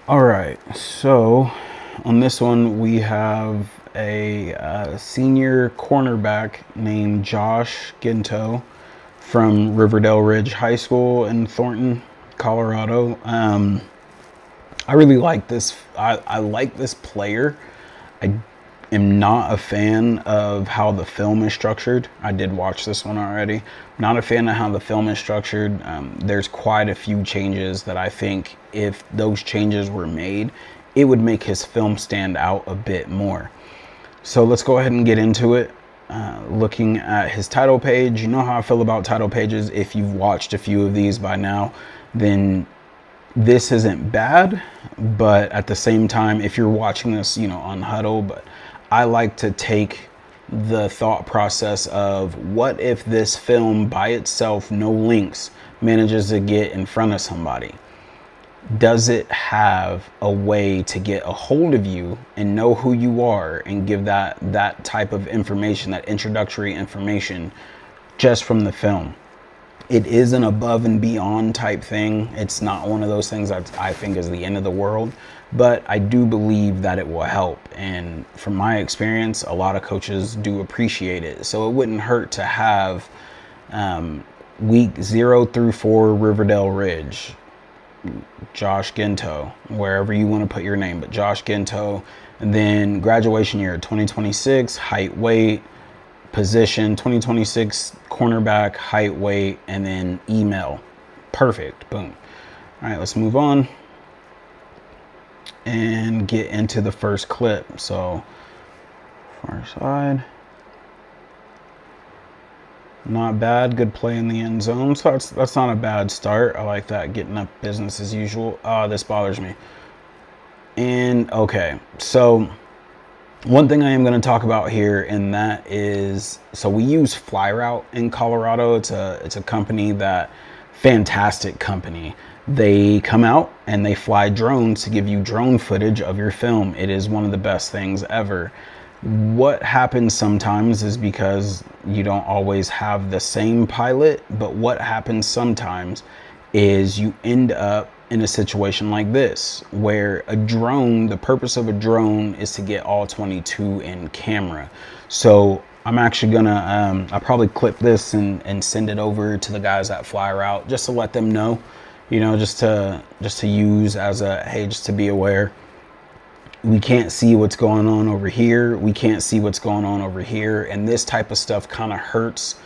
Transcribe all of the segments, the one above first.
All right, so on this one we have a senior cornerback named Josh Guinto from Riverdale Ridge High School in Thornton, Colorado. I really like this. I like this player. I am not a fan of how the film is structured. I did watch this one already. Not a fan of how the film is structured. There's quite a few changes that I think if those changes were made, it would make his film stand out a bit more. So let's go ahead and get into it. Looking at his title page, you know how I feel about title pages. If you've watched a few of these by now, then this isn't bad, but at the same time, if you're watching this, on Huddle, but I like to take the thought process of what if this film by itself, no links, manages to get in front of somebody? Does it have a way to get a hold of you and know who you are and give that type of information, that introductory information, just from the film? It is an above and beyond type thing. It's not one of those things that I think is the end of the world, but I do believe that it will help. And from my experience, a lot of coaches do appreciate it. So it wouldn't hurt to have week 0 through 4 Riverdale Ridge, Josh Guinto, wherever you want to put your name, but Josh Guinto, and then graduation year 2026, height, weight, position 2026, cornerback, height, weight, and then email. Perfect. Boom. All right, let's move on and get into the first clip. So far side, not bad. Good play in the end zone. So that's not a bad start. I like that. Getting up business as usual. This bothers me. And okay, so one thing I am going to talk about here, and that is, so we use FlyRoute in Colorado. It's a company fantastic company. They come out and they fly drones to give you drone footage of your film. It is one of the best things ever. What happens sometimes is because you don't always have the same pilot, but what happens sometimes is you end up in a situation like this, where a drone, the purpose of a drone is to get all 22 in camera. So I'm actually gonna, I'll probably clip this and send it over to the guys at FlyRoute just to let them know, just to use as a, hey, just to be aware. We can't see what's going on over here. We can't see what's going on over here. And this type of stuff kind of hurts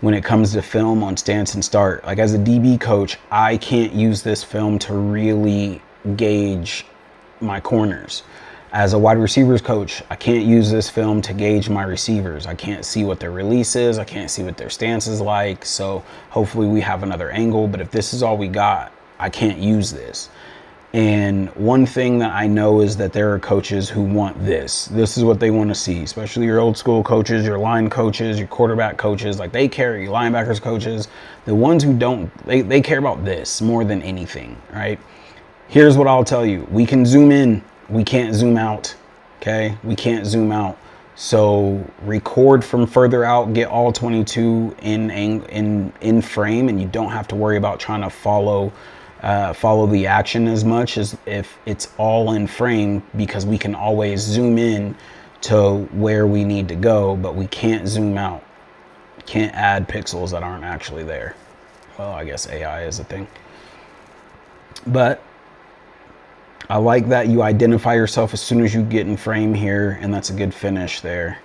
when it comes to film on stance and start. Like as a DB coach, I can't use this film to really gauge my corners. As a wide receivers coach, I can't use this film to gauge my receivers. I can't see what their release is. I can't see what their stance is like. So hopefully we have another angle, but if this is all we got, I can't use this. And one thing that I know is that there are coaches who want this. This is what they want to see, especially your old school coaches, your line coaches, your quarterback coaches. Like they care, your linebackers coaches. The ones who don't, they care about this more than anything, right? Here's what I'll tell you. We can zoom in. We can't zoom out, okay? We can't zoom out. So record from further out, get all 22 in frame, and you don't have to worry about trying to follow the action as much as if it's all in frame, because we can always zoom in to where we need to go, but we can't zoom out. Can't add pixels that aren't actually there. Well, I guess AI is a thing. But I like that you identify yourself as soon as you get in frame here, and that's a good finish there.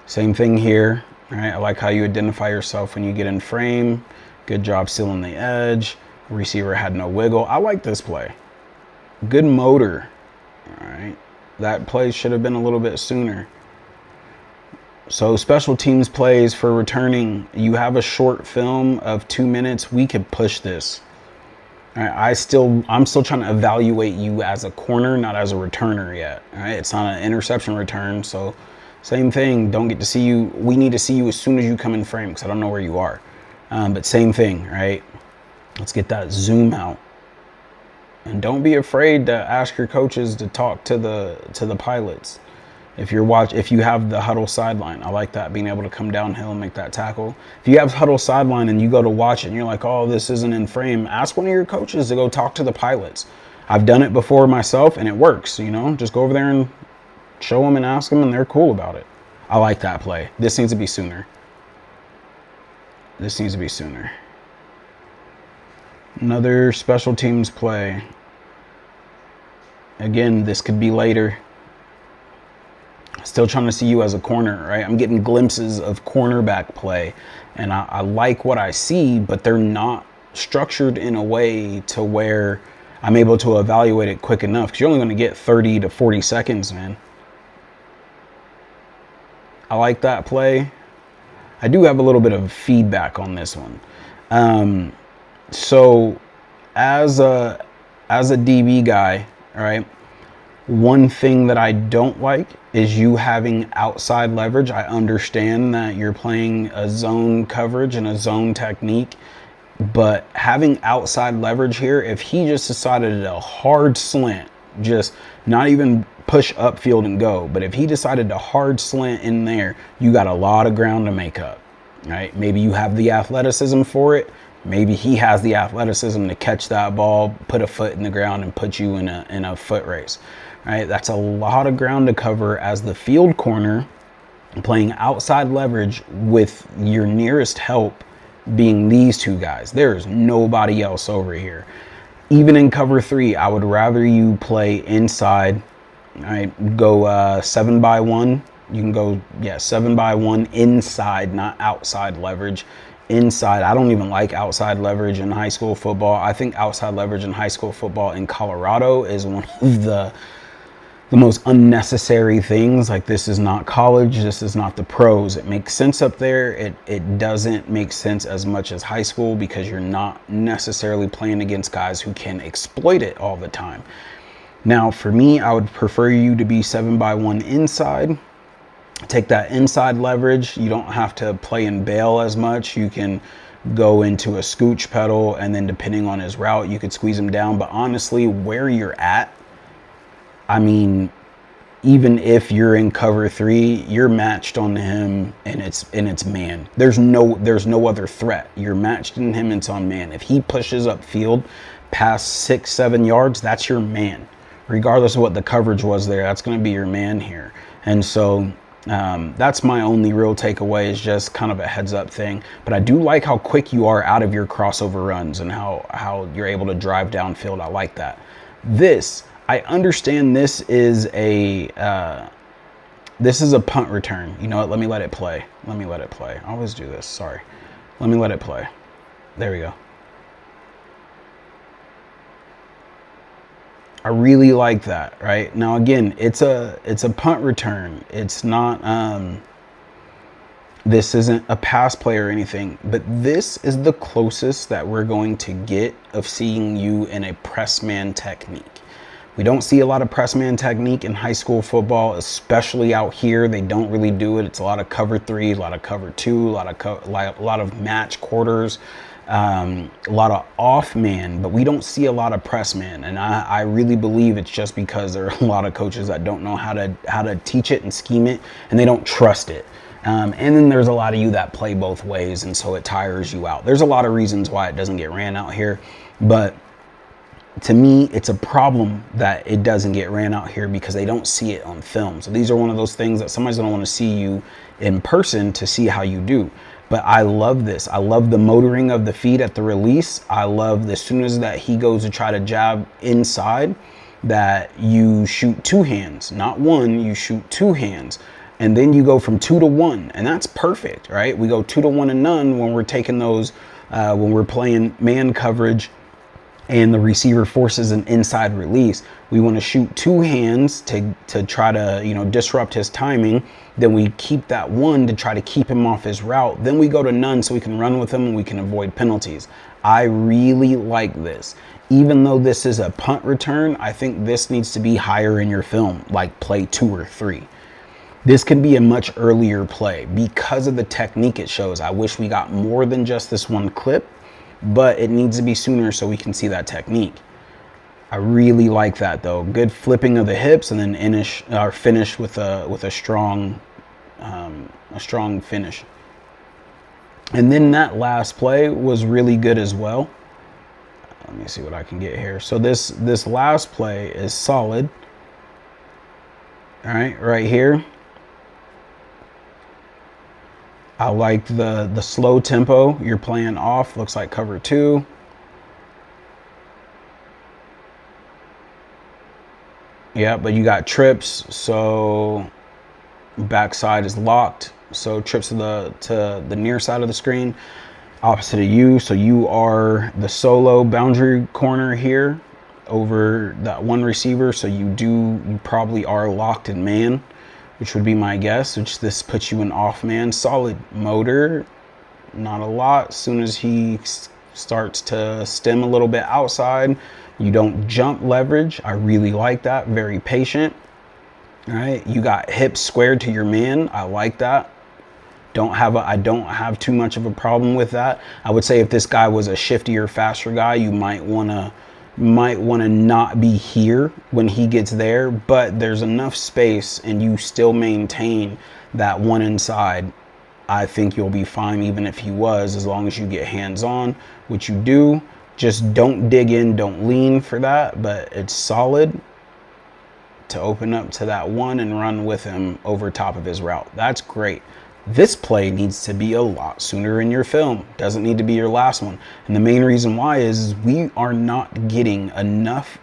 Same thing here, right? I like how you identify yourself when you get in frame. Good job sealing the edge. Receiver had no wiggle. I like this play. Good motor. All right. That play should have been a little bit sooner. So special teams plays for returning. You have a short film of 2 minutes. We could push this. All right. I'm still trying to evaluate you as a corner, not as a returner yet. All right. It's not an interception return. So same thing. Don't get to see you. We need to see you as soon as you come in frame, because I don't know where you are. But same thing, right? Let's get that zoom out. And don't be afraid to ask your coaches to talk to the pilots. If you have the huddle sideline, I like that, being able to come downhill and make that tackle. If you have huddle sideline and you go to watch it and you're like, oh, this isn't in frame, ask one of your coaches to go talk to the pilots. I've done it before myself, and it works. Just go over there and show them and ask them, and they're cool about it. I like that play. This needs to be sooner. This needs to be sooner. Another special teams play. Again, this could be later. Still trying to see you as a corner, right? I'm getting glimpses of cornerback play, and I like what I see, but they're not structured in a way to where I'm able to evaluate it quick enough, because you're only going to get 30 to 40 seconds, man. I like that play. I do have a little bit of feedback on this one. So as a DB guy, right, one thing that I don't like is you having outside leverage. I understand that you're playing a zone coverage and a zone technique, but having outside leverage here, if he just decided a hard slant, just not even push upfield and go, but if he decided to hard slant in there, you got a lot of ground to make up, right? Maybe you have the athleticism for it. Maybe he has the athleticism to catch that ball, put a foot in the ground, and put you in a foot race, right? That's a lot of ground to cover as the field corner, playing outside leverage with your nearest help being these two guys. There's nobody else over here. Even in cover 3, I would rather you play inside. All right, go 7x1. You can go 7x1 inside, not outside leverage. Inside, I don't even like outside leverage in high school football. I think outside leverage in high school football in Colorado is one of the most unnecessary things. Like, this is not college, this is not the pros. It makes sense up there. It doesn't make sense as much as high school, because you're not necessarily playing against guys who can exploit it all the time. Now, for me, I would prefer you to be 7x1 inside. Take that inside leverage. You don't have to play in bail as much. You can go into a scooch pedal, and then depending on his route, you could squeeze him down. But honestly, where you're at, I mean, even if you're in cover 3, you're matched on him, and it's man. There's no other threat. You're matched in him, and it's on man. If he pushes upfield past 6-7 yards, that's your man. Regardless of what the coverage was there, that's going to be your man here. And so that's my only real takeaway, is just kind of a heads up thing. But I do like how quick you are out of your crossover runs and how you're able to drive downfield. I like that. I understand this is a punt return. You know what? Let me let it play. I always do this. Sorry. Let me let it play. There we go. I really like that, right? Now, again, it's a punt return. It's not, this isn't a pass play or anything, but this is the closest that we're going to get of seeing you in a press man technique. We don't see a lot of press man technique in high school football, especially out here. They don't really do it. It's a lot of cover 3, a lot of cover 2, a lot of match quarters. A lot of off man, but we don't see a lot of press man, and I really believe it's just because there are a lot of coaches that don't know how to teach it and scheme it, and they don't trust it. And then there's a lot of you that play both ways, and so it tires you out. There's a lot of reasons why it doesn't get ran out here, but to me, it's a problem that it doesn't get ran out here because they don't see it on film. So these are one of those things that somebody's going to want to see you in person to see how you do. But I love this. I love the motoring of the feet at the release. I love as soon as that he goes to try to jab inside, that you shoot 2 hands, not 1, you shoot 2 hands. And then you go from 2 to 1, and that's perfect, right? We go 2 to 1 and none when we're taking those, when we're playing man coverage and the receiver forces an inside release. We want to shoot 2 hands to try to, disrupt his timing. Then we keep that 1 to try to keep him off his route. Then we go to none so we can run with him and we can avoid penalties. I really like this. Even though this is a punt return, I think this needs to be higher in your film, like play 2 or 3. This can be a much earlier play because of the technique it shows. I wish we got more than just this one clip, but it needs to be sooner so we can see that technique. I really like that though. Good flipping of the hips, and then finish with a strong finish. And then that last play was really good as well. Let me see what I can get here. So this last play is solid. All right here. I like the slow tempo you're playing off. Looks like cover 2. Yeah, but you got trips, so backside is locked. So trips to the near side of the screen, opposite of you. So you are the solo boundary corner here over that one receiver. So you probably are locked in man, which would be my guess, which this puts you in off man. Solid motor, not a lot. As soon as he starts to stem a little bit outside, you don't jump leverage. I really like that. Very patient. All right, you got hips squared to your man. I like that. I don't have too much of a problem with that. I would say if this guy was a shiftier, faster guy, you might wanna not be here when he gets there, but there's enough space and you still maintain that one inside. I think you'll be fine even if he was, as long as you get hands on, which you do. Just don't dig in, don't lean for that, but it's solid to open up to that one and run with him over top of his route. That's great. This play needs to be a lot sooner in your film. Doesn't need to be your last one. And the main reason why is we are not getting enough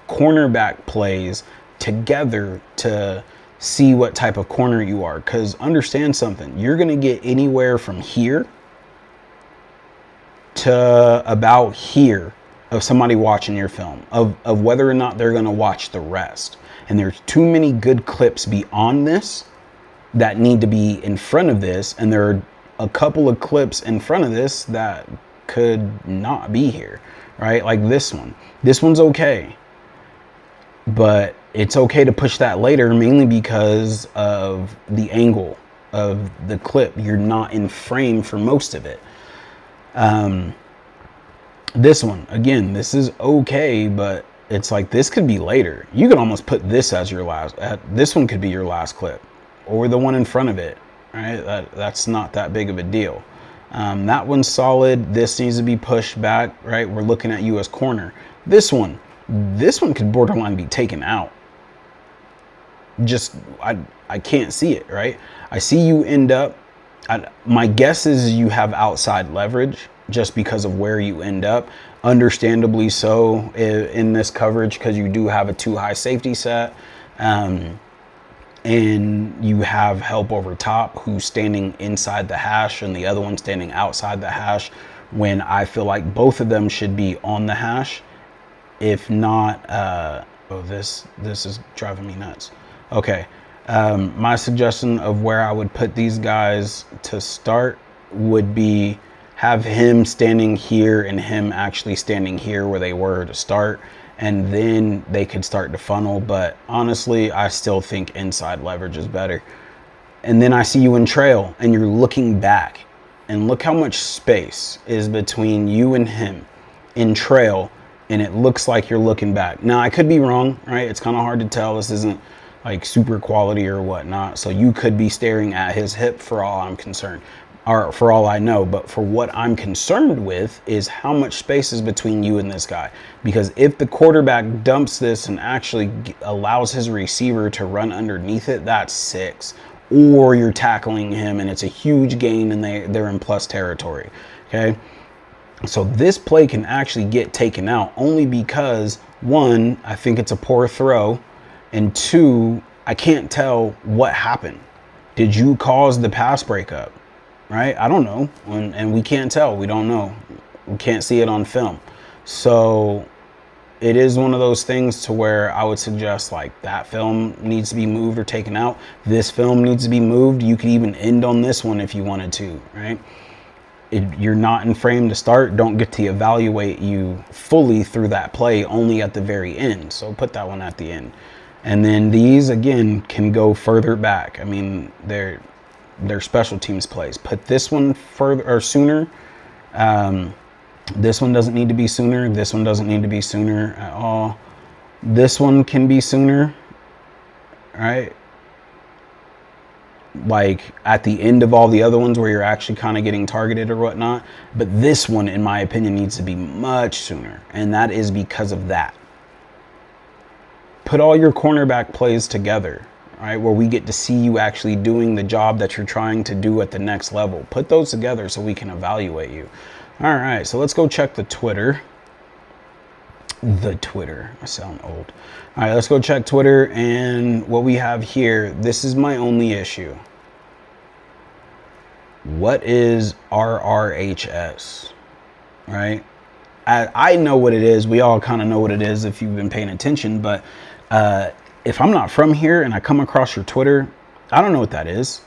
cornerback plays together to see what type of corner you are. Because understand something, you're going to get anywhere from here to about here of somebody watching your film, of whether or not they're going to watch the rest. And there's too many good clips beyond this that need to be in front of this, and there are a couple of clips in front of this that could not be here, right? Like this one. This one's okay, but it's okay to push that later, mainly because of the angle of the clip. You're not in frame for most of it. This one, again, this is okay, but it's like this could be later. You could almost put this as your last. This one could be your last clip, or the one in front of it, right? That's not that big of a deal. That one's solid. This needs to be pushed back, right? We're looking at you as corner. This one could borderline be taken out. Just, I can't see it, right? I see you end up, my guess is you have outside leverage just because of where you end up. Understandably so in this coverage, because you do have a too high safety set. And you have help over top who's standing inside the hash and the other one standing outside the hash, when I feel like both of them should be on the hash. If not, this is driving me nuts. Okay. My suggestion of where I would put these guys to start would be have him standing here and him actually standing here where they were to start, and then they could start to funnel. But honestly, I still think inside leverage is better. And then I see you in trail and you're looking back, and look how much space is between you and him in trail, and it looks like you're looking back. Now, I could be wrong, right? It's kind of hard to tell. This isn't like super quality or whatnot, so you could be staring at his hip for all I'm concerned, or for all I know. But for what I'm concerned with is how much space is between you and this guy. Because if the quarterback dumps this and actually allows his receiver to run underneath it, that's 6. Or you're tackling him and it's a huge gain and they're in plus territory. Okay, so this play can actually get taken out only because, one, I think it's a poor throw, and 2, I can't tell what happened. Did you cause the pass breakup? Right? I don't know. And we can't tell. We don't know. We can't see it on film. So it is one of those things to where I would suggest like that film needs to be moved or taken out. This film needs to be moved. You could even end on this one if you wanted to, right? You're not in frame to start. Don't get to evaluate you fully through that play, only at the very end. So put that one at the end. And then these, again, can go further back. I mean, they're special teams plays. Put this one further or sooner. This one doesn't need to be sooner. This one doesn't need to be sooner at all. This one can be sooner, right? like at the end of all the other ones where you're actually kind of getting targeted or whatnot. But this one, in my opinion, needs to be much sooner. And that is because of that. Put all your cornerback plays together, right? Where we get to see you actually doing the job that you're trying to do at the next level. Put those together so we can evaluate you. All right, so let's go check the Twitter. I sound old. All right, let's go check Twitter. And what we have here, this is my only issue. What is RRHS, right? I know what it is. We all kind of know what it is if you've been paying attention. But if I'm not from here and I come across your Twitter, I don't know what that is,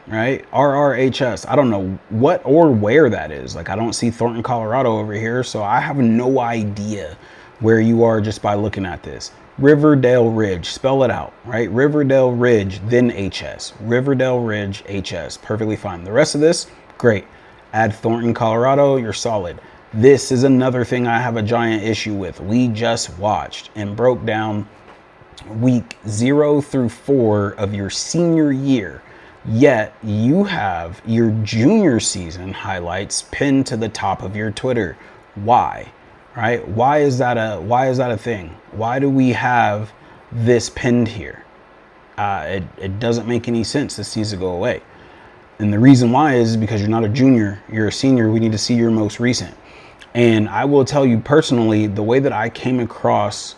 right? RRHS. I don't know what or where that is. Like, I don't see Thornton, Colorado over here. So I have no idea where you are just by looking at this. Riverdale Ridge, spell it out, right? Riverdale Ridge, then HS. Riverdale Ridge, HS, perfectly fine. The rest of this, great. Add Thornton, Colorado, you're solid. This is another thing I have a giant issue with. We just watched and broke down week 0 through 4 of your senior year. Yet you have your junior season highlights pinned to the top of your Twitter. Why? Right? Why is that a thing? Why do we have this pinned here? It doesn't make any sense. This needs to go away. And the reason why is because you're not a junior, you're a senior. We need to see your most recent. And I will tell you personally, the way that I came across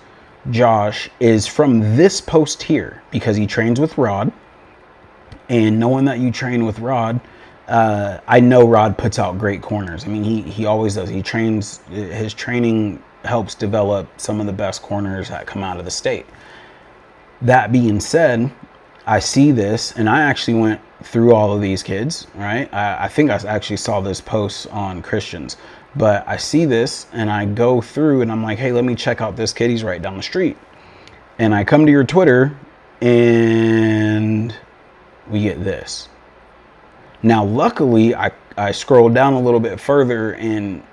Josh is from this post here, because he trains with Rod. And knowing that you train with Rod, I know Rod puts out great corners. I mean, he always does. He trains, his training helps develop some of the best corners that come out of the state. That being said, I see this, and I actually went through all of these kids, right? I think I actually saw this post on Christians, but I see this and I go through and I'm like, hey, let me check out this kid. He's right down the street. And I come to your Twitter and we get this. Now, luckily, I scrolled down a little bit further and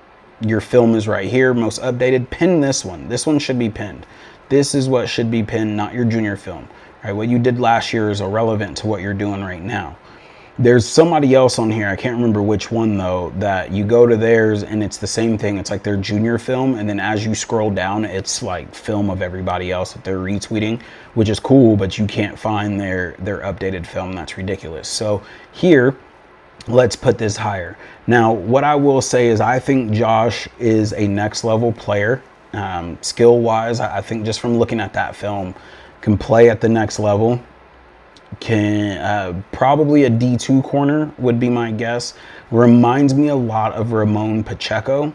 your film is right here, most updated. Pin this one. This one should be pinned. This is what should be pinned, not your junior film. Right? What you did last year is irrelevant to what you're doing right now. There's somebody else on here, I can't remember which one though, that you go to theirs and it's the same thing. It's like their junior film, and then as you scroll down, it's like film of everybody else that they're retweeting, which is cool, but you can't find their updated film. That's ridiculous. So here, let's put this higher. Now, what I will say is I think Josh is a next level player. Skill wise, I think just from looking at that film, can play at the next level. Can probably a D2 corner would be my guess. Reminds me a lot of Ramon Pacheco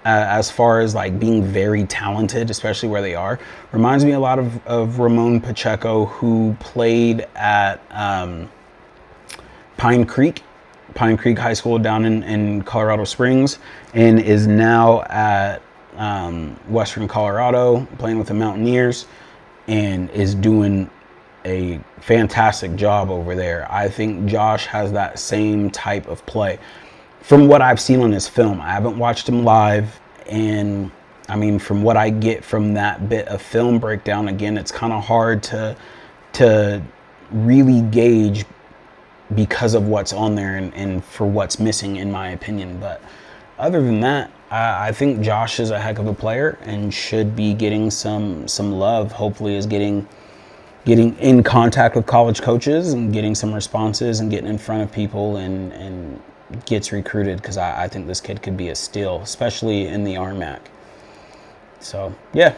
as far as like being very talented, especially where they are. Reminds me a lot of Ramon Pacheco, who played at Pine Creek High School down in Colorado Springs, and is now at Western Colorado playing with the Mountaineers, and is doing a fantastic job over there. I think Josh has that same type of play from what I've seen on his film. I haven't watched him live, and I mean, from what I get from that bit of film breakdown, again, it's kind of hard to really gauge because of what's on there and for what's missing, in my opinion. But other than that, I think Josh is a heck of a player and should be getting some love. Hopefully is getting in contact with college coaches and getting some responses and getting in front of people and gets recruited, because I think this kid could be a steal, especially in the RMAC. So, yeah.